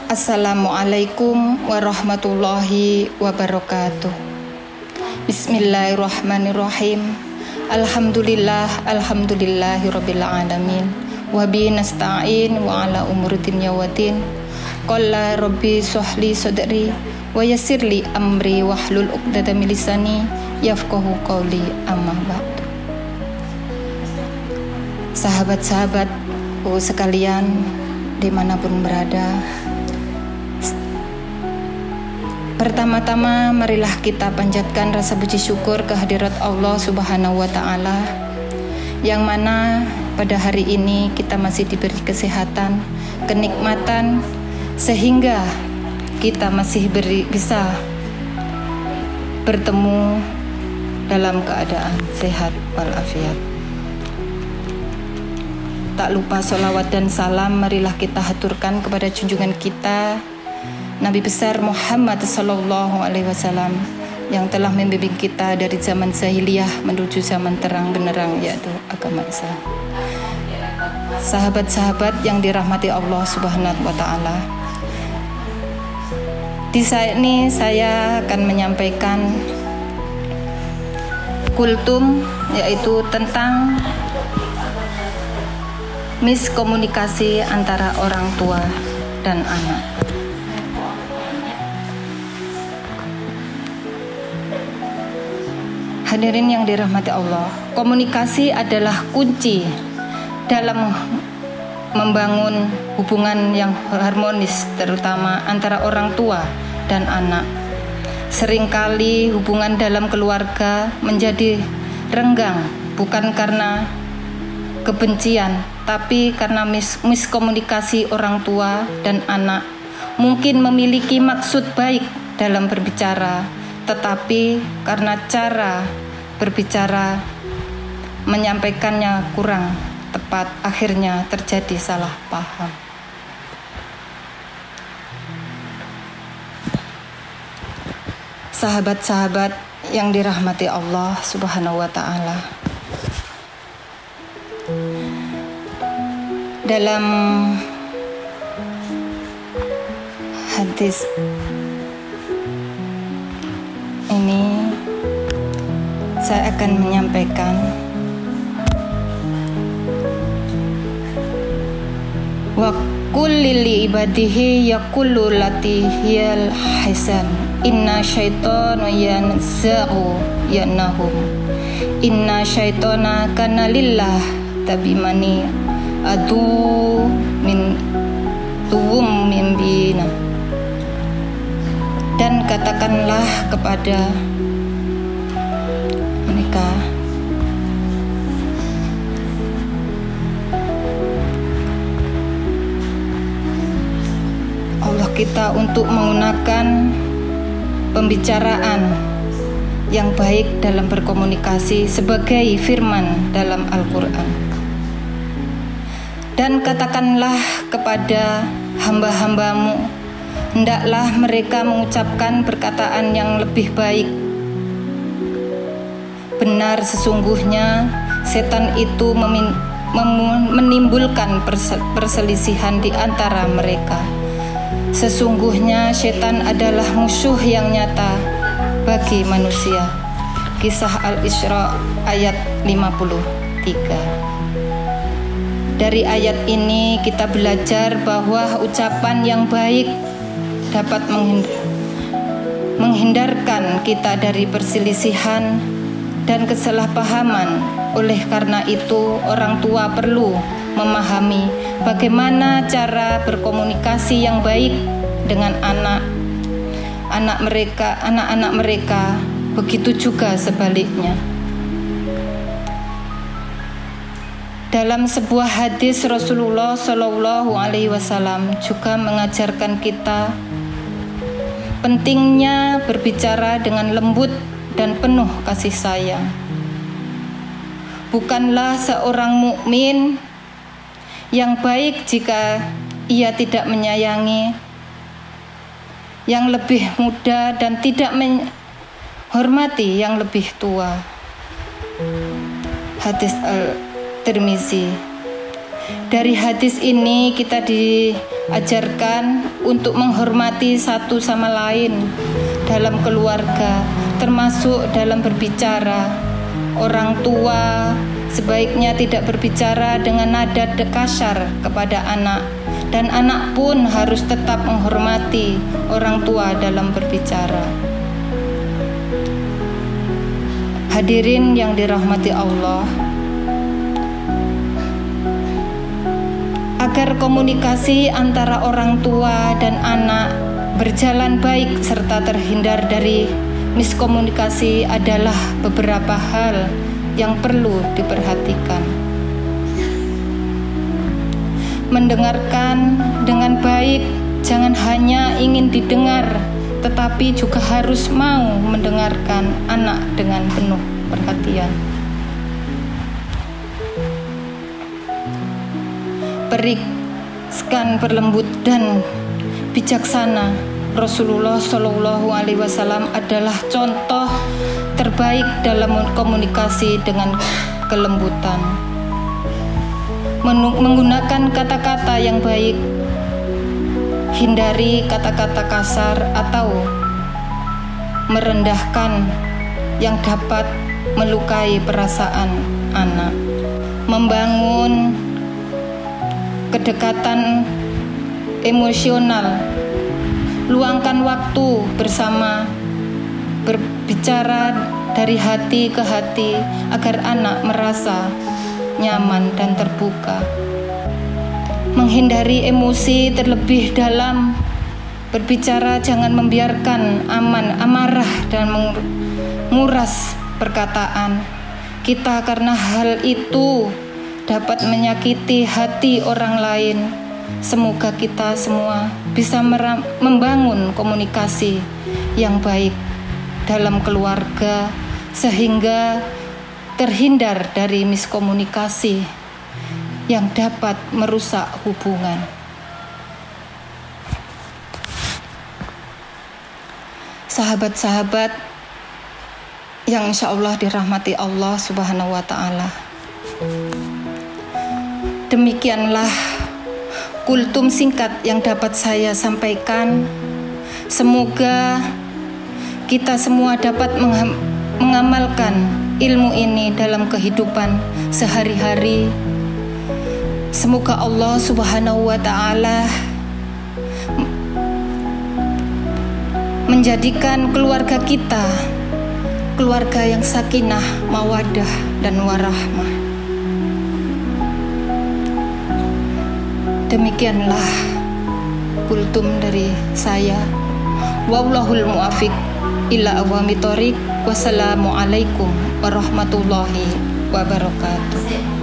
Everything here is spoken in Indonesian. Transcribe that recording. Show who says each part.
Speaker 1: Assalamualaikum warahmatullahi wabarakatuh. Bismillahirrahmanirrahim. Alhamdulillahirabbil alamin. Wa bihi nasta'in wa ala umuri dunya waddin. Qala rabbi shrahli sadri wa yassirli amri wahlul 'uqdatam min lisani yafqahu qawli, amma ba'du. Sahabat-sahabatku sekalian dimanapun berada, pertama-tama marilah kita panjatkan rasa puji syukur kehadirat Allah Subhanahu wa Ta'ala, yang mana pada hari ini kita masih diberi kesehatan, kenikmatan, sehingga kita masih bisa bertemu dalam keadaan sehat walafiat. Tak lupa sholawat dan salam marilah kita haturkan kepada junjungan kita Nabi besar Muhammad Sallallahu Alaihi Wasallam, yang telah membimbing kita dari zaman jahiliyah menuju zaman terang benderang, yaitu agama Islam. Sahabat-sahabat yang dirahmati Allah Subhanahu wa Ta'ala, di saat ini saya akan menyampaikan kultum, yaitu tentang miskomunikasi antara orang tua dan anak. Hadirin yang dirahmati Allah, komunikasi adalah kunci dalam membangun hubungan yang harmonis, terutama antara orang tua dan anak. Seringkali hubungan dalam keluarga menjadi renggang, bukan karena kebencian, tapi karena miskomunikasi orang tua dan anak. Mungkin memiliki maksud baik dalam berbicara, tetapi karena cara berbicara menyampaikannya kurang tepat, akhirnya terjadi salah paham. Sahabat-sahabat yang dirahmati Allah Subhanahu wa Ta'ala, dalam hadis ini saya akan menyampaikan wa kullil ibadihi yaqulu lati hiyal hasan inna syaitana yanza'u yanahum inna syaitana kana lillah tabimani adu min tuwum mimbina. Dan katakanlah kepada mereka, Allah kita untuk menggunakan pembicaraan yang baik dalam berkomunikasi sebagai firman dalam Al-Quran. Dan katakanlah kepada hamba-hambamu, hendaklah mereka mengucapkan perkataan yang lebih baik. Benar, sesungguhnya setan itu menimbulkan perselisihan di antara mereka. Sesungguhnya setan adalah musuh yang nyata bagi manusia. Kisah Al-Isra ayat 53. Dari ayat ini kita belajar bahwa ucapan yang baik dapat menghindarkan kita dari perselisihan dan kesalahpahaman. Oleh karena itu, orang tua perlu memahami bagaimana cara berkomunikasi yang baik dengan anak-anak mereka, begitu juga sebaliknya. Dalam sebuah hadis, Rasulullah Shallallahu Alaihi Wasallam juga mengajarkan kita pentingnya berbicara dengan lembut dan penuh kasih sayang. Bukanlah seorang mukmin yang baik jika ia tidak menyayangi yang lebih muda dan tidak menghormati yang lebih tua. Hadis Al-Tirmizi. Dari hadis ini kita diajarkan untuk menghormati satu sama lain dalam keluarga, termasuk dalam berbicara. Orang tua sebaiknya tidak berbicara dengan nada kasar kepada anak, dan anak pun harus tetap menghormati orang tua dalam berbicara. Hadirin yang dirahmati Allah, agar komunikasi antara orang tua dan anak berjalan baik serta terhindar dari miskomunikasi adalah beberapa hal yang perlu diperhatikan. Mendengarkan dengan baik, jangan hanya ingin didengar, tetapi juga harus mau mendengarkan anak dengan penuh perhatian. Berikkan berlembut dan bijaksana. Rasulullah Shallallahu Alaihi Wasallam adalah contoh terbaik dalam komunikasi dengan kelembutan. Menggunakan kata-kata yang baik, hindari kata-kata kasar atau merendahkan yang dapat melukai perasaan anak. Membangun kedekatan emosional, luangkan waktu bersama, berbicara dari hati ke hati agar anak merasa nyaman dan terbuka. Menghindari emosi terlebih dalam berbicara, jangan membiarkan amarah dan menguras perkataan kita, karena hal itu dapat menyakiti hati orang lain. Semoga kita semua bisa membangun komunikasi yang baik dalam keluarga sehingga terhindar dari miskomunikasi yang dapat merusak hubungan. Sahabat-sahabat yang insya Allah dirahmati Allah Subhanahu wa Ta'ala, demikianlah kultum singkat yang dapat saya sampaikan. Semoga kita semua dapat mengamalkan ilmu ini dalam kehidupan sehari-hari. Semoga Allah Subhanahu wa Ta'ala menjadikan keluarga kita keluarga yang sakinah, mawaddah, dan warahmah. Demikianlah kultum dari saya. Wallahul muwaffiq ila aqwamit thoriq. Wassalamualaikum warahmatullahi wabarakatuh.